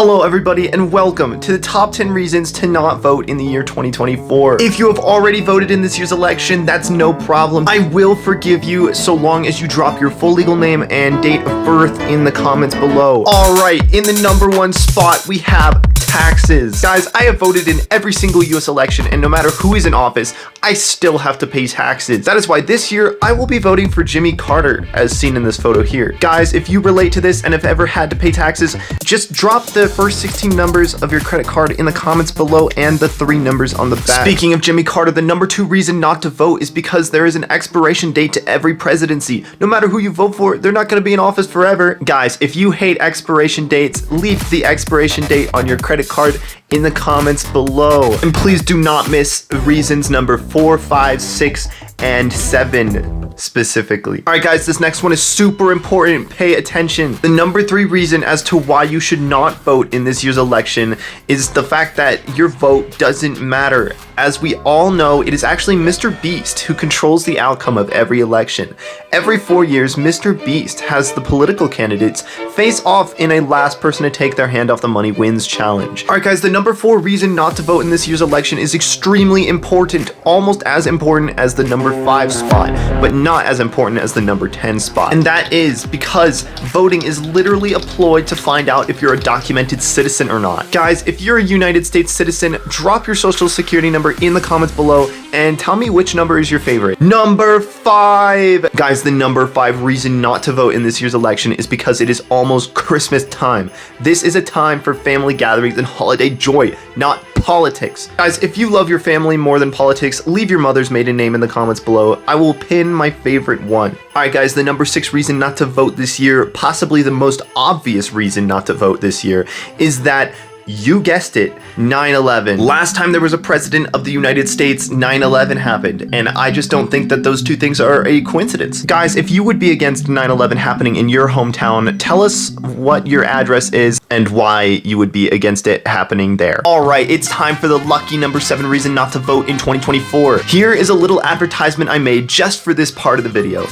Hello everybody and welcome to the top 10 reasons to not vote in the year 2024. If you have already voted in this year's election, that's no problem. I will forgive you so long as you drop your full legal name and date of birth in the comments below. Alright, in the number one spot we have taxes. Guys, I have voted in every single US election, and no matter who is in office, I still have to pay taxes. That is why this year I will be voting for Jimmy Carter, as seen in this photo here. Guys, if you relate to this and have ever had to pay taxes, just drop the first 16 numbers of your credit card in the comments below and the 3 numbers on the back. Speaking of Jimmy Carter, the number 2 reason not to vote is because there is an expiration date to every presidency. No matter who you vote for, they're not going to be in office forever. Guys, if you hate expiration dates, leave the expiration date on your credit card in the comments below. And please do not miss reasons number 4, 5, 6, and 7 specifically. Alright guys, this next one is super important. Pay attention. The number 3 reason as to why you should not vote in this year's election is the fact that your vote doesn't matter. As we all know, it is actually Mr. Beast who controls the outcome of every election. Every 4 years, Mr. Beast has the political candidates face off in a last person to take their hand off the money wins challenge. Alright guys, the number 4 reason not to vote in this year's election is extremely important, almost as important as the number 5 spot, but not as important as the number 10 spot. And that is because voting is literally a ploy to find out if you're a documented citizen or not. Guys, if you're a United States citizen, drop your social security number in the comments below and tell me which number is your favorite. Number 5! Guys, the number 5 reason not to vote in this year's election is because it is almost Christmas time. This is a time for family gatherings and holiday joy, not politics. Guys, if you love your family more than politics, leave your mother's maiden name in the comments below. I will pin my favorite one. Alright guys, the number 6 reason not to vote this year, possibly the most obvious reason not to vote this year, is that you guessed it, 9/11. Last time there was a president of the United States, 9/11 happened, and I just don't think that those two things are a coincidence. Guys, if you would be against 9/11 happening in your hometown, tell us what your address is and why you would be against it happening there. Alright, it's time for the lucky number 7 reason not to vote in 2024. Here is a little advertisement I made just for this part of the video.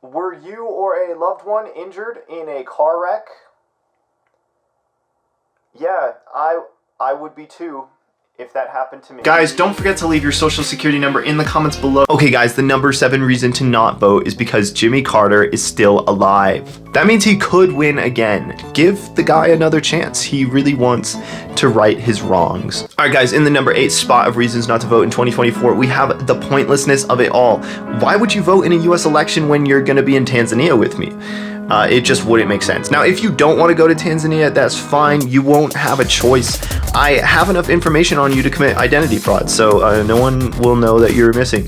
Were you or a loved one injured in a car wreck? Yeah, I would be too if that happened to me. Guys, don't forget to leave your social security number in the comments below. Okay guys, the number 7 reason to not vote is because Jimmy Carter is still alive. That means he could win again. Give the guy another chance. He really wants to right his wrongs. Alright guys, in the number 8 spot of reasons not to vote in 2024, we have the pointlessness of it all. Why would you vote in a US election when you're gonna be in Tanzania with me? It just wouldn't make sense. Now, if you don't want to go to Tanzania, that's fine. You won't have a choice. I have enough information on you to commit identity fraud, so no one will know that you're missing.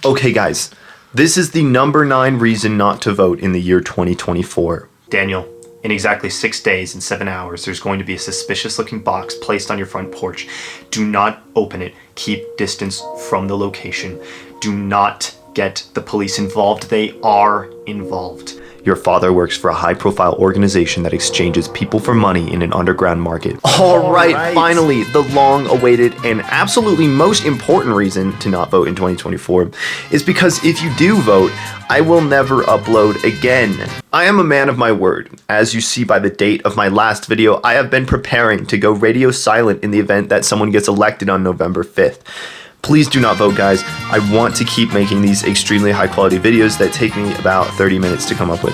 Okay, guys, this is the number 9 reason not to vote in the year 2024. Daniel, in exactly 6 days and 7 hours, there's going to be a suspicious-looking box placed on your front porch. Do not open it. Keep distance from the location. Do not get the police involved. They are involved. Your father works for a high-profile organization that exchanges people for money in an underground market. All right, finally, the long-awaited and absolutely most important reason to not vote in 2024 is because if you do vote, I will never upload again. I am a man of my word. As you see by the date of my last video, I have been preparing to go radio silent in the event that someone gets elected on November 5th. Please do not vote, guys. I want to keep making these extremely high quality videos that take me about 30 minutes to come up with.